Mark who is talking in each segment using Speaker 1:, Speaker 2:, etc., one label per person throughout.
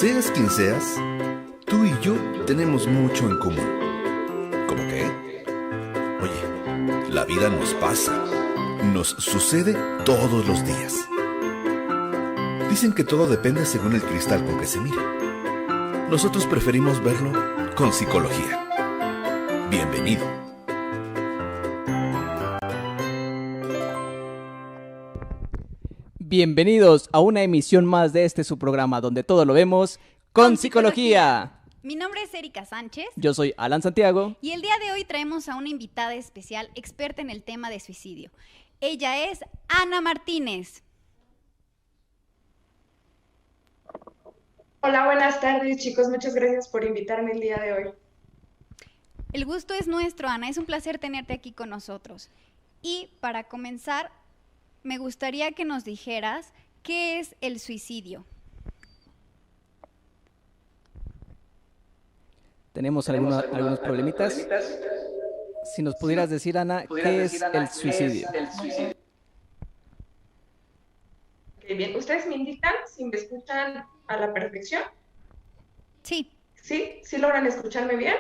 Speaker 1: Seas quien seas, tú y yo tenemos mucho en común. ¿Cómo qué? Oye, la vida nos pasa, nos sucede todos los días. Dicen que todo depende según el cristal con que se mire. Nosotros preferimos verlo con psicología. Bienvenido.
Speaker 2: Bienvenidos a una emisión más de su programa donde todo lo vemos con psicología.
Speaker 3: Mi nombre es Erika Sánchez.
Speaker 2: Yo soy Alan Santiago.
Speaker 3: Y el día de hoy traemos a una invitada especial experta en el tema de suicidio. Ella es Ana Martínez.
Speaker 4: Hola, buenas tardes, chicos. Muchas gracias por invitarme el día de hoy.
Speaker 3: El gusto es nuestro, Ana. Es un placer tenerte aquí con nosotros. Y para comenzar, me gustaría que nos dijeras qué es el suicidio.
Speaker 2: Tenemos algunos problemitas. Si nos pudieras decir, Ana, ¿qué es el suicidio?
Speaker 4: Okay, bien. ¿Ustedes me indican si me escuchan a la perfección?
Speaker 3: Sí.
Speaker 4: ¿Sí? ¿Sí logran escucharme bien?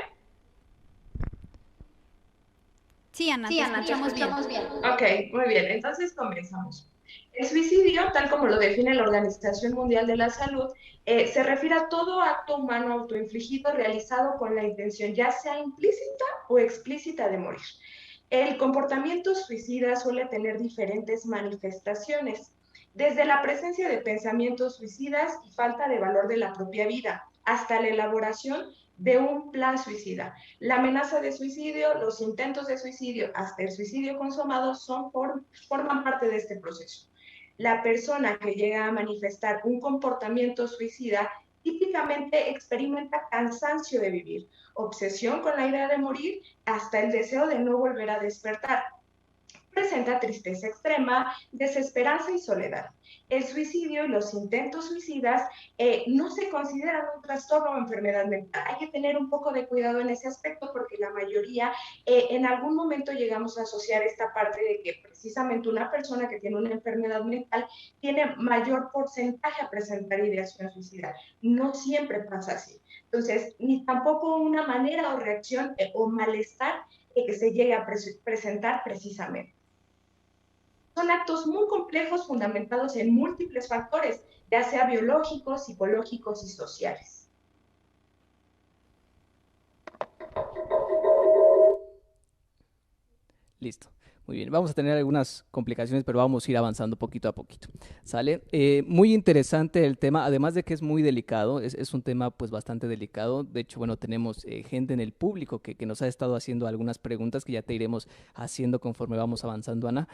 Speaker 3: Sí, Ana, te escuchamos bien.
Speaker 4: Ok, muy bien. Entonces comenzamos. El suicidio, tal como lo define la Organización Mundial de la Salud, se refiere a todo acto humano autoinfligido realizado con la intención ya sea implícita o explícita de morir. El comportamiento suicida suele tener diferentes manifestaciones, desde la presencia de pensamientos suicidas y falta de valor de la propia vida, hasta la elaboración de un plan suicida. La amenaza de suicidio, los intentos de suicidio, hasta el suicidio consumado forman parte de este proceso. La persona que llega a manifestar un comportamiento suicida típicamente experimenta cansancio de vivir, obsesión con la idea de morir, hasta el deseo de no volver a despertar. Presenta tristeza extrema, desesperanza y soledad. El suicidio y los intentos suicidas no se consideran un trastorno o enfermedad mental. Hay que tener un poco de cuidado en ese aspecto porque la mayoría en algún momento llegamos a asociar esta parte de que precisamente una persona que tiene una enfermedad mental tiene mayor porcentaje a presentar ideación suicida. No siempre pasa así. Entonces, ni tampoco una manera o reacción o malestar que se llegue a presentar precisamente. Son actos muy complejos fundamentados en múltiples factores, ya sea biológicos, psicológicos y sociales.
Speaker 2: Listo. Muy bien, vamos a tener algunas complicaciones, pero vamos a ir avanzando poquito a poquito. ¿Sale? Muy interesante el tema, además de que es muy delicado, es un tema pues bastante delicado. De hecho, bueno, tenemos gente en el público que nos ha estado haciendo algunas preguntas que ya te iremos haciendo conforme vamos avanzando, Ana.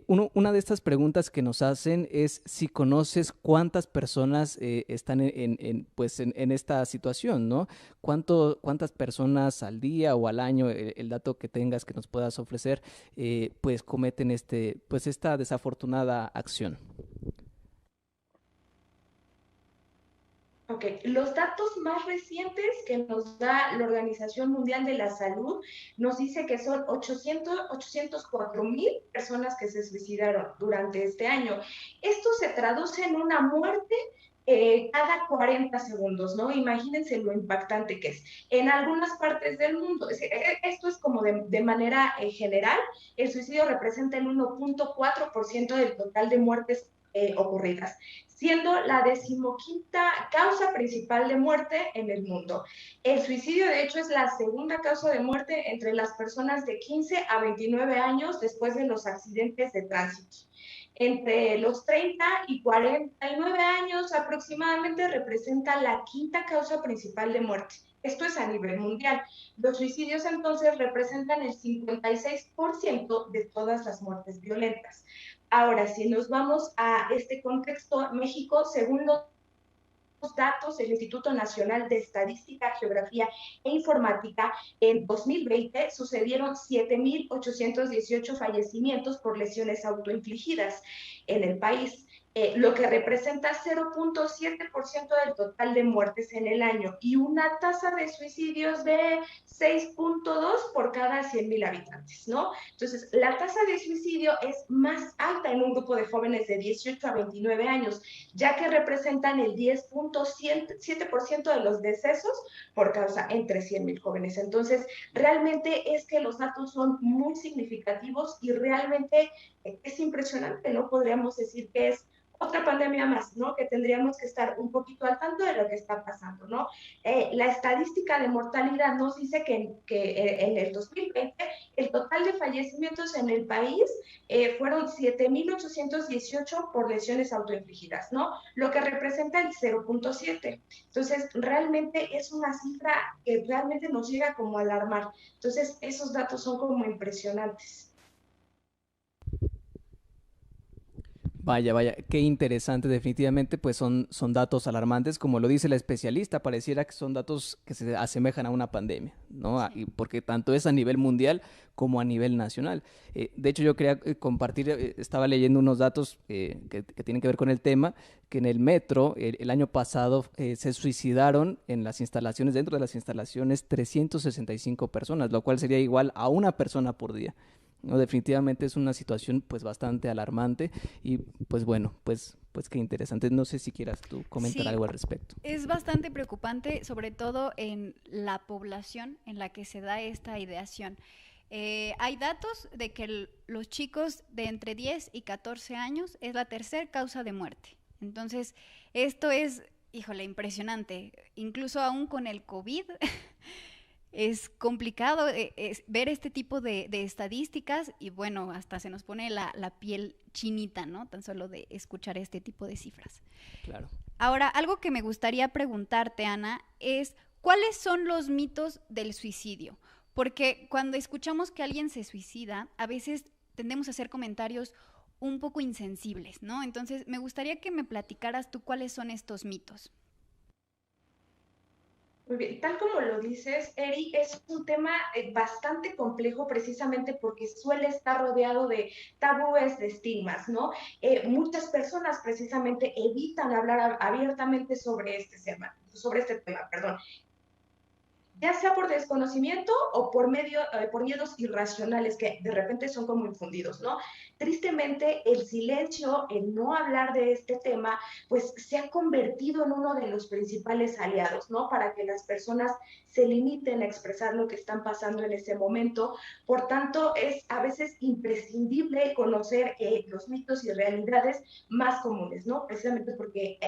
Speaker 2: Una de estas preguntas que nos hacen es si conoces cuántas personas están en esta situación, ¿no? ¿Cuántas personas al día o al año, el dato que tengas que nos puedas ofrecer, pues cometen esta desafortunada acción?
Speaker 4: Ok, los datos más recientes que nos da la Organización Mundial de la Salud nos dice que son 804,000 personas que se suicidaron durante este año. Esto se traduce en una muerte cada 40 segundos, ¿no? Imagínense lo impactante que es. En algunas partes del mundo, esto es como de manera general, el suicidio representa el 1.4% del total de muertes ocurridas, siendo la 15ª causa principal de muerte en el mundo. El suicidio, de hecho, es la segunda causa de muerte entre las personas de 15 a 29 años después de los accidentes de tránsito. Entre los 30 y 49 años aproximadamente representa la quinta causa principal de muerte. Esto es a nivel mundial. Los suicidios entonces representan el 56% de todas las muertes violentas. Ahora, si nos vamos a este contexto, México, según los datos del Instituto Nacional de Estadística, Geografía e Informática, en 2020 sucedieron 7,818 fallecimientos por lesiones autoinfligidas en el país. lo que representa 0.7% del total de muertes en el año y una tasa de suicidios de 6.2 por cada 100,000 habitantes, ¿no? Entonces, la tasa de suicidio es más alta en un grupo de jóvenes de 18 a 29 años, ya que representan el 10.7% de los decesos por causa entre 100,000 jóvenes. Entonces, realmente es que los datos son muy significativos y realmente es impresionante, ¿no? Podríamos decir que es otra pandemia más, ¿no? Que tendríamos que estar un poquito al tanto de lo que está pasando, ¿no? La estadística de mortalidad nos dice que en el 2020 el total de fallecimientos en el país fueron 7.818 por lesiones autoinfligidas, ¿no? Lo que representa el 0.7. Entonces, realmente es una cifra que realmente nos llega como a alarmar. Entonces, esos datos son como impresionantes.
Speaker 2: Vaya, vaya, qué interesante, definitivamente, pues son datos alarmantes, como lo dice la especialista, pareciera que son datos que se asemejan a una pandemia, ¿no?
Speaker 3: Sí.
Speaker 2: Y porque tanto es a nivel mundial como a nivel nacional. De hecho, yo quería compartir, estaba leyendo unos datos que tienen que ver con el tema, que en el metro, el año pasado, se suicidaron en las instalaciones, dentro de las instalaciones, 365 personas, lo cual sería igual a una persona por día. No, definitivamente es una situación pues bastante alarmante y pues bueno, pues qué interesante. No sé si quieras tú comentar
Speaker 3: Sí,
Speaker 2: algo al respecto.
Speaker 3: es bastante preocupante, sobre todo en la población en la que se da esta ideación. Hay datos de que los chicos de entre 10 y 14 años es la tercera causa de muerte. Entonces, esto es, híjole, impresionante. Incluso aún con el COVID, es complicado ver este tipo de estadísticas y bueno, hasta se nos pone la piel chinita, ¿no? Tan solo de escuchar este tipo de cifras.
Speaker 2: Claro.
Speaker 3: Ahora, algo que me gustaría preguntarte, Ana, es ¿cuáles son los mitos del suicidio? Porque cuando escuchamos que alguien se suicida, a veces tendemos a hacer comentarios un poco insensibles, ¿no? Entonces, me gustaría que me platicaras tú cuáles son estos mitos.
Speaker 4: Muy bien, tal como lo dices, Eri, es un tema bastante complejo precisamente porque suele estar rodeado de tabúes, de estigmas, ¿no? Muchas personas precisamente evitan hablar abiertamente sobre este tema, perdón, ya sea por desconocimiento o por miedos irracionales que de repente son como infundidos, ¿no? Tristemente, el silencio, el no hablar de este tema, pues se ha convertido en uno de los principales aliados, ¿no? Para que las personas se limiten a expresar lo que están pasando en ese momento. Por tanto, es a veces imprescindible conocer los mitos y realidades más comunes, ¿no? Precisamente porque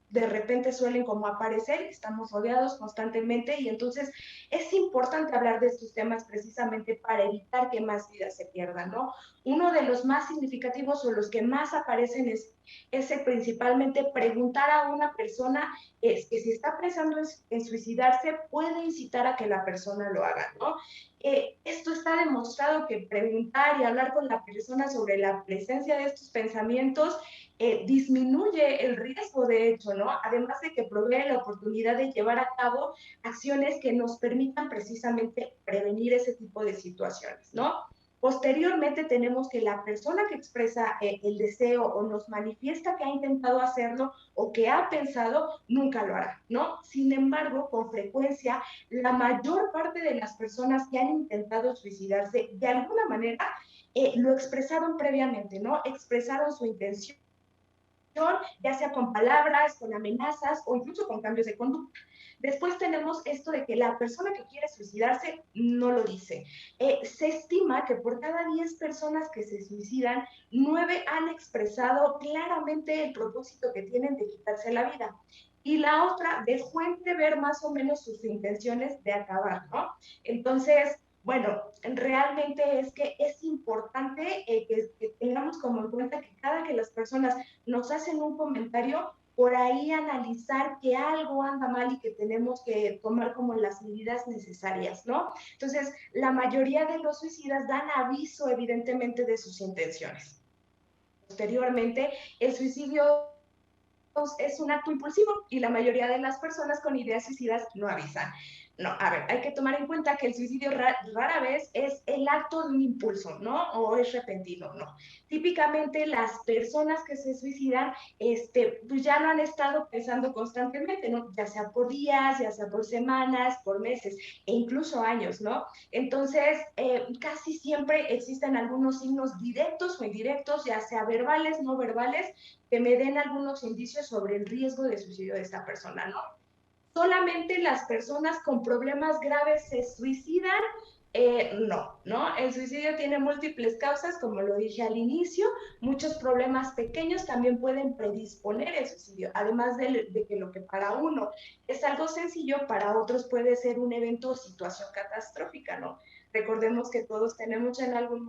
Speaker 4: de repente suelen como aparecer, estamos rodeados constantemente y entonces es importante hablar de estos temas precisamente para evitar que más vidas se pierdan, ¿no? Uno de los más significativos o los que más aparecen es ese principalmente preguntar a una persona que si está pensando en suicidarse puede incitar a que la persona lo haga, ¿no? Esto está demostrado que preguntar y hablar con la persona sobre la presencia de estos pensamientos disminuye el riesgo, de hecho, ¿no? Además de que provee la oportunidad de llevar a cabo acciones que nos permitan precisamente prevenir ese tipo de situaciones, ¿no? Posteriormente tenemos que la persona que expresa el deseo o nos manifiesta que ha intentado hacerlo o que ha pensado, nunca lo hará, ¿no? Sin embargo, con frecuencia, la mayor parte de las personas que han intentado suicidarse, de alguna manera, lo expresaron previamente, ¿no? Expresaron su intención ya sea con palabras, con amenazas o incluso con cambios de conducta. Después tenemos esto de que la persona que quiere suicidarse no lo dice. Se estima que por cada 10 personas que se suicidan, 9 han expresado claramente el propósito que tienen de quitarse la vida. Y la otra dejó entrever más o menos sus intenciones de acabar, ¿no? Entonces, bueno, realmente es que es importante que tengamos como en cuenta que cada que las personas nos hacen un comentario, por ahí analizar que algo anda mal y que tenemos que tomar como las medidas necesarias, ¿no? Entonces, la mayoría de los suicidas dan aviso evidentemente de sus intenciones. Posteriormente, el suicidio es un acto impulsivo y la mayoría de las personas con ideas suicidas no avisan. No, a ver, hay que tomar en cuenta que el suicidio rara vez es el acto de un impulso, ¿no? O es repentino, no. Típicamente las personas que se suicidan, pues ya lo han estado pensando constantemente, ¿no? Ya sea por días, ya sea por semanas, por meses e incluso años, ¿no? Entonces, casi siempre existen algunos signos directos o indirectos, ya sea verbales, no verbales, que me den algunos indicios sobre el riesgo de suicidio de esta persona, ¿no? Solamente las personas con problemas graves se suicidan. No, ¿no? El suicidio tiene múltiples causas, como lo dije al inicio. Muchos problemas pequeños también pueden predisponer el suicidio, además de que lo que para uno es algo sencillo, para otros puede ser un evento o situación catastrófica, ¿no? Recordemos que todos tenemos en algún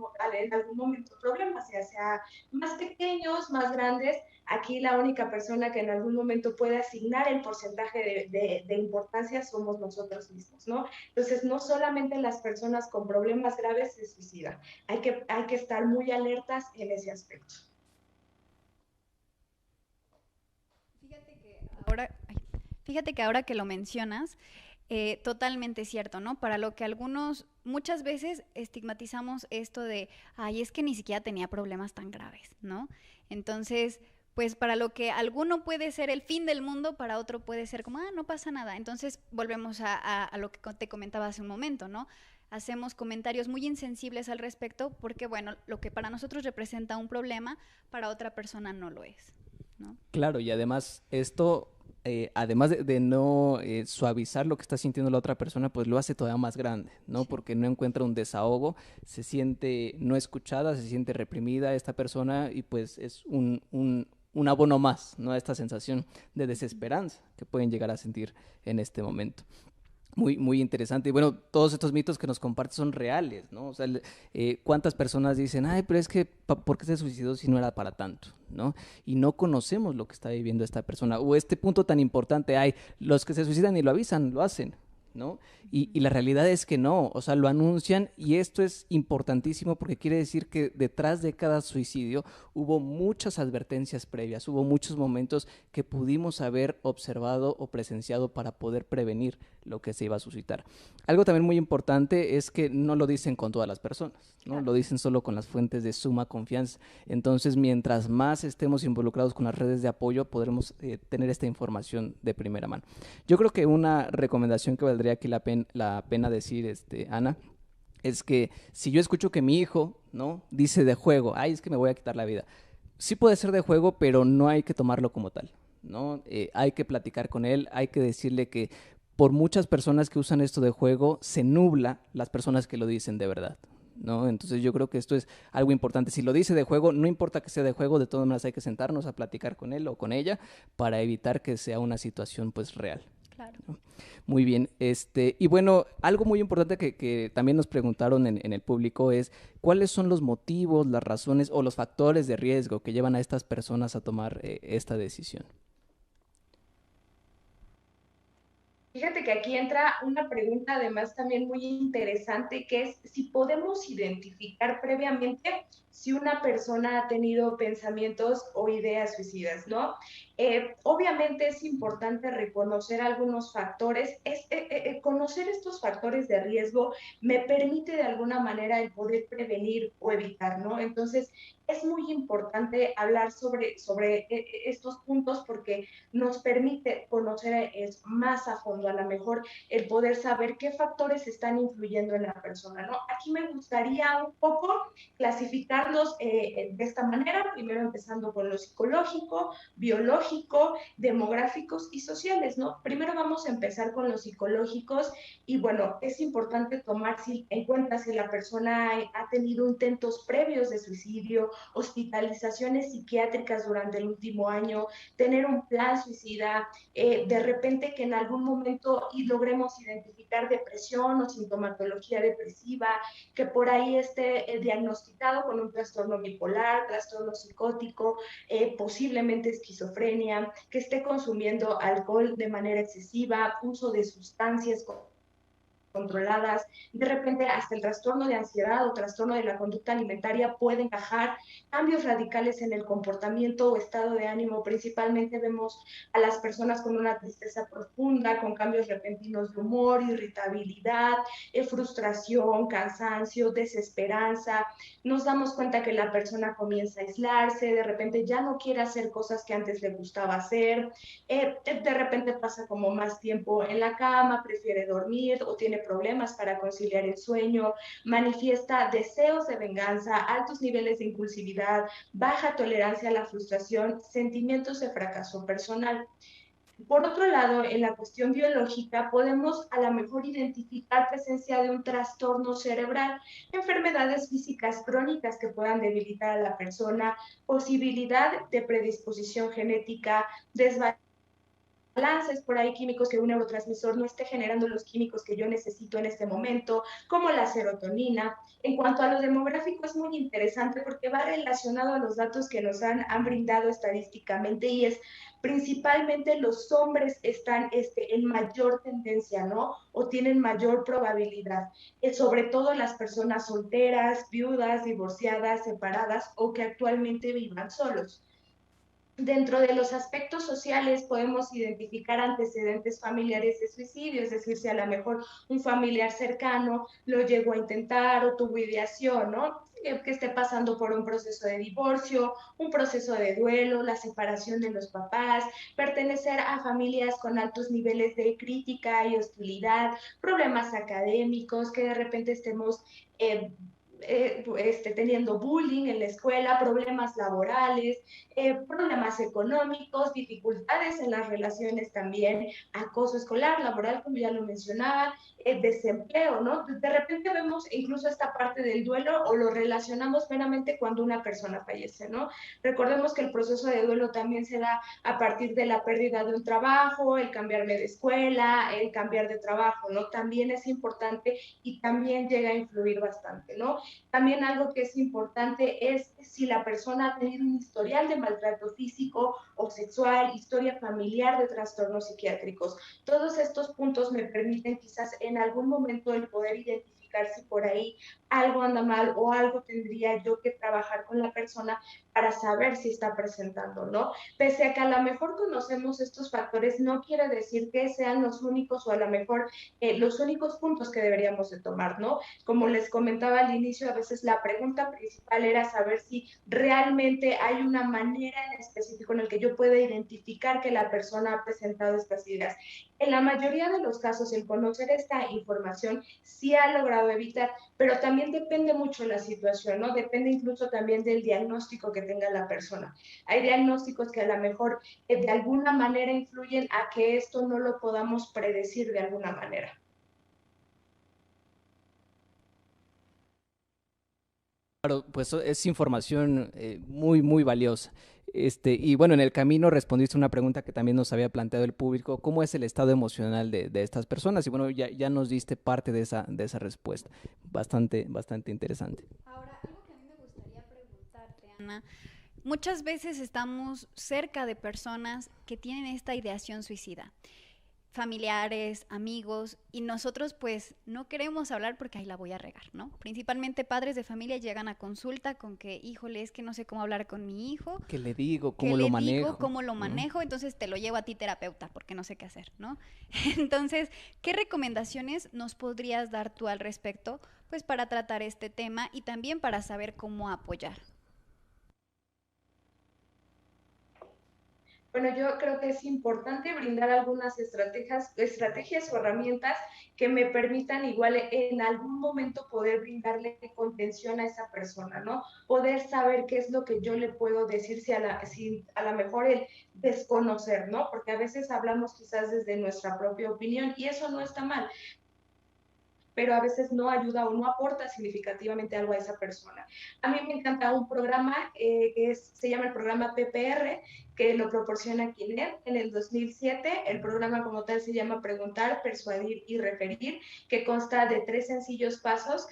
Speaker 4: momento problemas, ya sea más pequeños, más grandes. Aquí la única persona que en algún momento puede asignar el porcentaje de importancia somos nosotros mismos, ¿no? Entonces, no solamente las personas con problemas graves se suicidan, hay que estar muy alertas en ese aspecto.
Speaker 3: Ahora, fíjate que ahora que lo mencionas, totalmente cierto, ¿no? Para lo que algunos, muchas veces estigmatizamos esto de, ay, es que ni siquiera tenía problemas tan graves, ¿no? Entonces, pues para lo que alguno puede ser el fin del mundo, para otro puede ser como, no pasa nada. Entonces, volvemos a lo que te comentaba hace un momento, ¿no? Hacemos comentarios muy insensibles al respecto porque, bueno, lo que para nosotros representa un problema, para otra persona no lo es, ¿no?
Speaker 2: Claro, y además esto, además de no suavizar lo que está sintiendo la otra persona, pues lo hace todavía más grande, ¿no?
Speaker 3: Sí.
Speaker 2: Porque no encuentra un desahogo, se siente no escuchada, se siente reprimida esta persona y pues es un abono más, ¿no? A esta sensación de desesperanza que pueden llegar a sentir en este momento. Muy, muy interesante. Y bueno, todos estos mitos que nos compartes son reales, ¿no? O sea, ¿cuántas personas dicen, ay, pero es que, ¿por qué se suicidó si no era para tanto? ¿No? Y no conocemos lo que está viviendo esta persona. O este punto tan importante, hay los que se suicidan y lo avisan, lo hacen, ¿no? Y la realidad es que no, o sea, lo anuncian y esto es importantísimo porque quiere decir que detrás de cada suicidio hubo muchas advertencias previas, hubo muchos momentos que pudimos haber observado o presenciado para poder prevenir lo que se iba a suscitar. Algo también muy importante es que no lo dicen con todas las personas, ¿no?
Speaker 3: Claro.
Speaker 2: Lo dicen solo con las fuentes de suma confianza. Entonces, mientras más estemos involucrados con las redes de apoyo, podremos tener esta información de primera mano. Yo creo que una recomendación que valdría aquí la pena decir, Ana, es que si yo escucho que mi hijo, ¿no? Dice de juego, ay, es que me voy a quitar la vida. Sí puede ser de juego, pero no hay que tomarlo como tal, ¿no? Hay que platicar con él, hay que decirle que por muchas personas que usan esto de juego, se nubla las personas que lo dicen de verdad, ¿no? Entonces yo creo que esto es algo importante. Si lo dice de juego, no importa que sea de juego, de todas maneras hay que sentarnos a platicar con él o con ella para evitar que sea una situación pues real.
Speaker 3: Claro.
Speaker 2: ¿No? Muy bien, y bueno, algo muy importante que también nos preguntaron en el público es ¿cuáles son los motivos, las razones o los factores de riesgo que llevan a estas personas a tomar esta decisión?
Speaker 4: Fíjate que aquí entra una pregunta además también muy interesante, que es si podemos identificar previamente si una persona ha tenido pensamientos o ideas suicidas, ¿no? Obviamente es importante reconocer algunos factores. Conocer estos factores de riesgo me permite de alguna manera el poder prevenir o evitar, ¿no? Entonces, es muy importante hablar sobre estos puntos porque nos permite conocer más a fondo, a lo mejor el poder saber qué factores están influyendo en la persona, ¿no? Aquí me gustaría un poco clasificarlos de esta manera, primero empezando con lo psicológico, biológico, demográficos y sociales, ¿no? Primero vamos a empezar con los psicológicos y bueno, es importante tomar en cuenta si la persona ha tenido intentos previos de suicidio, hospitalizaciones psiquiátricas durante el último año, tener un plan suicida, de repente que en algún momento y logremos identificar depresión o sintomatología depresiva, que por ahí esté diagnosticado con un trastorno bipolar, trastorno psicótico, posiblemente esquizofrenia, que esté consumiendo alcohol de manera excesiva, uso de sustancias controladas, de repente hasta el trastorno de ansiedad o trastorno de la conducta alimentaria pueden encajar, cambios radicales en el comportamiento o estado de ánimo, principalmente vemos a las personas con una tristeza profunda, con cambios repentinos de humor, irritabilidad, frustración, cansancio, desesperanza, nos damos cuenta que la persona comienza a aislarse, de repente ya no quiere hacer cosas que antes le gustaba hacer, de repente pasa como más tiempo en la cama, prefiere dormir o tiene problemas para conciliar el sueño, manifiesta deseos de venganza, altos niveles de impulsividad, baja tolerancia a la frustración, sentimientos de fracaso personal. Por otro lado, en la cuestión biológica, podemos a lo mejor identificar presencia de un trastorno cerebral, enfermedades físicas crónicas que puedan debilitar a la persona, posibilidad de predisposición genética, desbalance balances por ahí químicos, que un neurotransmisor no esté generando los químicos que yo necesito en este momento, como la serotonina. En cuanto a lo demográfico, es muy interesante porque va relacionado a los datos que nos han brindado estadísticamente, y es principalmente los hombres están en mayor tendencia, ¿no? O tienen mayor probabilidad, sobre todo las personas solteras, viudas, divorciadas, separadas o que actualmente vivan solos. Dentro de los aspectos sociales podemos identificar antecedentes familiares de suicidio, es decir, si a lo mejor un familiar cercano lo llegó a intentar o tuvo ideación, ¿no? Que esté pasando por un proceso de divorcio, un proceso de duelo, la separación de los papás, pertenecer a familias con altos niveles de crítica y hostilidad, problemas académicos, que de repente estemos teniendo bullying en la escuela, problemas laborales, problemas económicos, dificultades en las relaciones también, acoso escolar, laboral, como ya lo mencionaba, desempleo, ¿no? De repente vemos incluso esta parte del duelo o lo relacionamos meramente cuando una persona fallece, ¿no? Recordemos que el proceso de duelo también se da a partir de la pérdida de un trabajo, el cambiarme de escuela, el cambiar de trabajo, ¿no? También es importante y también llega a influir bastante, ¿no? También algo que es importante es si la persona ha tenido un historial de maltrato físico o sexual, historia familiar de trastornos psiquiátricos. Todos estos puntos me permiten quizás en algún momento el poder identificar si por ahí algo anda mal o algo tendría yo que trabajar con la persona para saber si está presentando, ¿no? Pese a que a lo mejor conocemos estos factores, no quiere decir que sean los únicos o a lo mejor los únicos puntos que deberíamos de tomar, ¿no? Como les comentaba al inicio, a veces la pregunta principal era saber si realmente hay una manera en específico en el que yo pueda identificar que la persona ha presentado estas ideas. En la mayoría de los casos, el conocer esta información sí ha logrado evitar, pero también depende mucho de la situación, ¿no? Depende incluso también del diagnóstico que tenga la persona. Hay diagnósticos que a lo mejor de alguna manera influyen a que esto no lo podamos predecir de alguna manera.
Speaker 2: Claro, pues es información muy, muy valiosa. Y bueno, en el camino respondiste una pregunta que también nos había planteado el público: ¿cómo es el estado emocional de estas personas? Y bueno, ya nos diste parte de esa respuesta. Bastante, bastante interesante.
Speaker 3: Ahora, algo que a mí me gustaría preguntarte, Ana, muchas veces estamos cerca de personas que tienen esta ideación suicida, familiares, amigos, y nosotros pues no queremos hablar porque ahí la voy a regar, ¿no? Principalmente padres de familia llegan a consulta con que, híjole, es que no sé cómo hablar con mi hijo.
Speaker 2: ¿Qué le digo?
Speaker 3: ¿Qué
Speaker 2: ¿Cómo lo
Speaker 3: le
Speaker 2: manejo?
Speaker 3: digo? ¿Cómo lo manejo? Entonces te lo llevo a ti, terapeuta, porque no sé qué hacer, ¿no? Entonces, ¿qué recomendaciones nos podrías dar tú al respecto, pues para tratar este tema y también para saber cómo apoyar?
Speaker 4: Bueno, yo creo que es importante brindar algunas estrategias o herramientas que me permitan igual en algún momento poder brindarle contención a esa persona, ¿no? Poder saber qué es lo que yo le puedo decir si a lo mejor el desconocer, ¿no? Porque a veces hablamos quizás desde nuestra propia opinión y eso no está mal, pero a veces no ayuda o no aporta significativamente algo a esa persona. A mí me encanta un programa se llama el programa PPR, que lo proporciona Kinet en el 2007. El programa como tal se llama Preguntar, Persuadir y Referir, que consta de 3 sencillos pasos.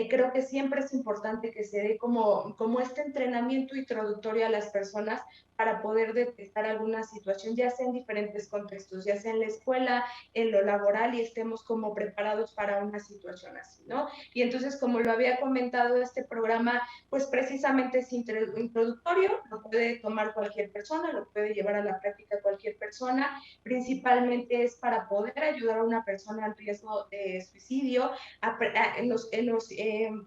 Speaker 4: Creo que siempre es importante que se dé como este entrenamiento introductorio a las personas para poder detectar alguna situación, ya sea en diferentes contextos, ya sea en la escuela, en lo laboral, y estemos como preparados para una situación así, ¿no? Y entonces, como lo había comentado, este programa, pues precisamente es introductorio, lo puede tomar cualquier persona, lo puede llevar a la práctica cualquier persona, principalmente es para poder ayudar a una persona en riesgo de suicidio,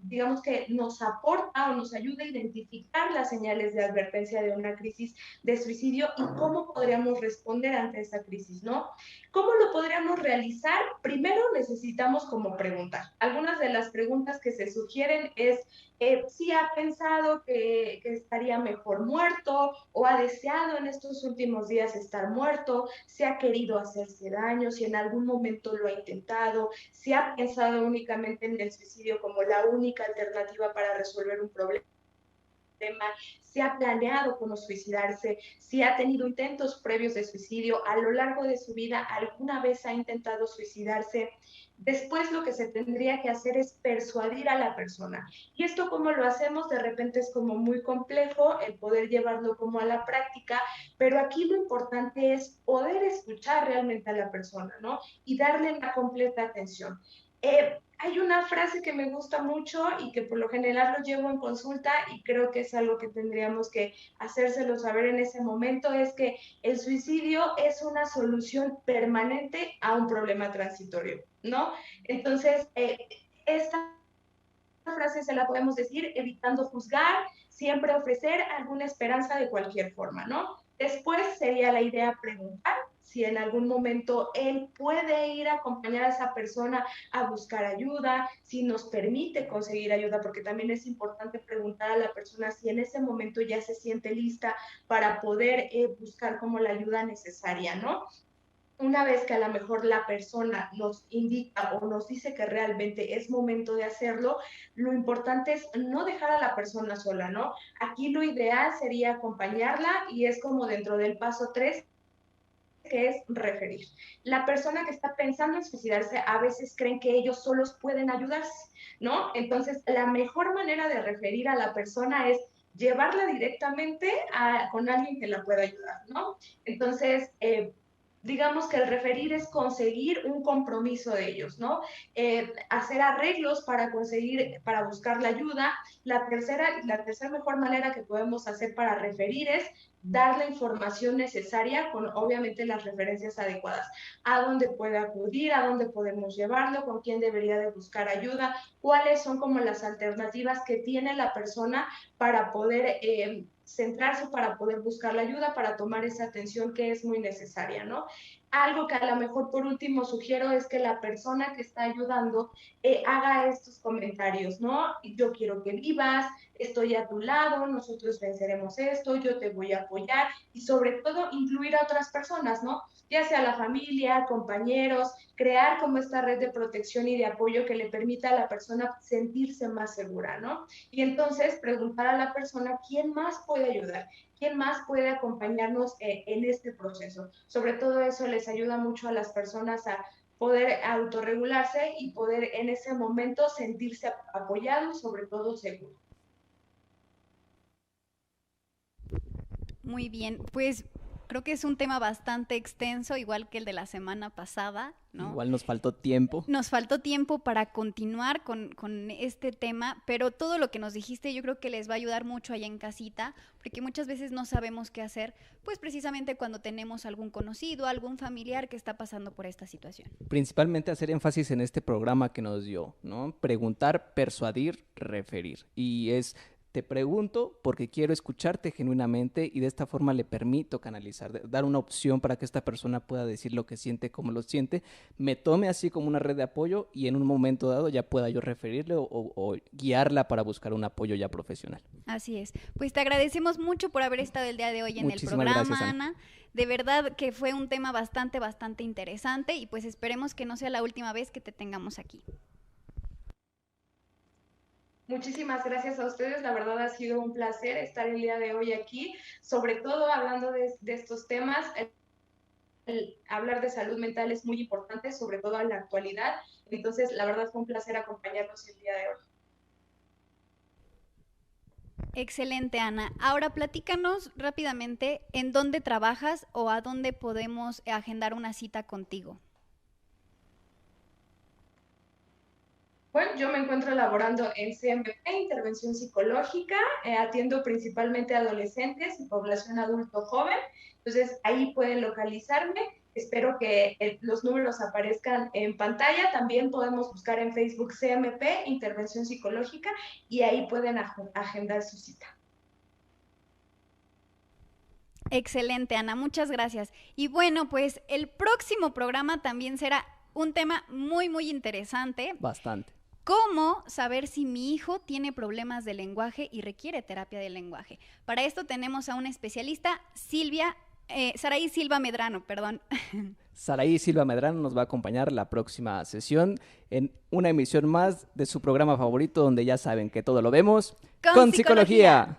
Speaker 4: digamos que nos aporta o nos ayuda a identificar las señales de advertencia de una crisis de suicidio y cómo podríamos responder ante esa crisis, ¿no? ¿Cómo lo podríamos realizar? Primero necesitamos como preguntar. Algunas de las preguntas que se sugieren es si ha pensado que estaría mejor muerto o ha deseado en estos últimos días estar muerto, si ha querido hacerse daño, si en algún momento lo ha intentado, si ha pensado únicamente en el suicidio como la única alternativa para resolver un problema, si ha planeado cómo suicidarse, si ha tenido intentos previos de suicidio, a lo largo de su vida alguna vez ha intentado suicidarse. Después lo que se tendría que hacer es persuadir a la persona. Y esto como lo hacemos, de repente es como muy complejo el poder llevarlo como a la práctica, pero aquí lo importante es poder escuchar realmente a la persona, ¿no? Y darle la completa atención. Hay una frase que me gusta mucho y que por lo general lo llevo en consulta y creo que es algo que tendríamos que hacérselo saber en ese momento, es que el suicidio es una solución permanente a un problema transitorio, ¿no? Entonces, esta frase se la podemos decir evitando juzgar, siempre ofrecer alguna esperanza de cualquier forma, ¿no? Después sería la idea preguntar si en algún momento él puede ir a acompañar a esa persona a buscar ayuda, si nos permite conseguir ayuda, porque también es importante preguntar a la persona si en ese momento ya se siente lista para poder buscar como la ayuda necesaria, ¿no? Una vez que a lo mejor la persona nos indica o nos dice que realmente es momento de hacerlo, lo importante es no dejar a la persona sola, ¿no? Aquí lo ideal sería acompañarla y es como dentro del paso 3, que es referir. La persona que está pensando en suicidarse a veces creen que ellos solos pueden ayudarse, ¿no? Entonces, la mejor manera de referir a la persona es llevarla directamente con alguien que la pueda ayudar, ¿no? Entonces, digamos que el referir es conseguir un compromiso de ellos, ¿no? Hacer arreglos para conseguir, para buscar la ayuda. La tercera mejor manera que podemos hacer para referir es dar la información necesaria con obviamente las referencias adecuadas, a dónde puede acudir, a dónde podemos llevarlo, con quién debería de buscar ayuda, cuáles son como las alternativas que tiene la persona para poder centrarse, para poder buscar la ayuda, para tomar esa atención que es muy necesaria, ¿no? Algo que a lo mejor por último sugiero es que la persona que está ayudando haga estos comentarios, ¿no? Yo quiero que vivas, estoy a tu lado, nosotros venceremos esto, yo te voy a apoyar y sobre todo incluir a otras personas, ¿no? Ya sea la familia, compañeros, crear como esta red de protección y de apoyo que le permita a la persona sentirse más segura, ¿no? Y entonces preguntar a la persona quién más puede ayudar, quién más puede acompañarnos en este proceso. Sobre todo eso les ayuda mucho a las personas a poder autorregularse y poder en ese momento sentirse apoyados, sobre todo seguros.
Speaker 3: Muy bien, pues creo que es un tema bastante extenso, igual que el de la semana pasada, ¿no?
Speaker 2: Igual nos faltó tiempo.
Speaker 3: Nos faltó tiempo para continuar con este tema, pero todo lo que nos dijiste yo creo que les va a ayudar mucho allá en casita, porque muchas veces no sabemos qué hacer, pues precisamente cuando tenemos algún conocido, algún familiar que está pasando por esta situación.
Speaker 2: Principalmente hacer énfasis en este programa que nos dio, ¿no? Preguntar, persuadir, referir. Y es... Te pregunto porque quiero escucharte genuinamente y de esta forma le permito canalizar, dar una opción para que esta persona pueda decir lo que siente, cómo lo siente, me tome así como una red de apoyo y en un momento dado ya pueda yo referirle o guiarla para buscar un apoyo ya profesional.
Speaker 3: Así es. Pues te agradecemos mucho por haber estado el día de hoy en el programa,
Speaker 2: gracias,
Speaker 3: Ana. De verdad que fue un tema bastante interesante y pues esperemos que no sea la última vez que te tengamos aquí.
Speaker 4: Muchísimas gracias a ustedes, la verdad ha sido un placer estar el día de hoy aquí, sobre todo hablando de estos temas. Hablar de salud mental es muy importante, sobre todo en la actualidad. Entonces, la verdad fue un placer acompañarnos el día de hoy.
Speaker 3: Excelente, Ana. Ahora platícanos rápidamente en dónde trabajas o a dónde podemos agendar una cita contigo.
Speaker 4: Bueno, yo me encuentro laborando en CMP, Intervención Psicológica, atiendo principalmente a adolescentes y población adulto joven, entonces ahí pueden localizarme, espero que los números aparezcan en pantalla, también podemos buscar en Facebook CMP, Intervención Psicológica, y ahí pueden agendar su cita.
Speaker 3: Excelente, Ana, muchas gracias. Y bueno, pues el próximo programa también será un tema muy, muy interesante.
Speaker 2: Bastante.
Speaker 3: ¿Cómo saber si mi hijo tiene problemas de lenguaje y requiere terapia de lenguaje? Para esto tenemos a una especialista, Saraí Silva Medrano, perdón.
Speaker 2: Saraí Silva Medrano nos va a acompañar la próxima sesión en una emisión más de su programa favorito, donde ya saben que todo lo vemos
Speaker 3: con
Speaker 2: psicología.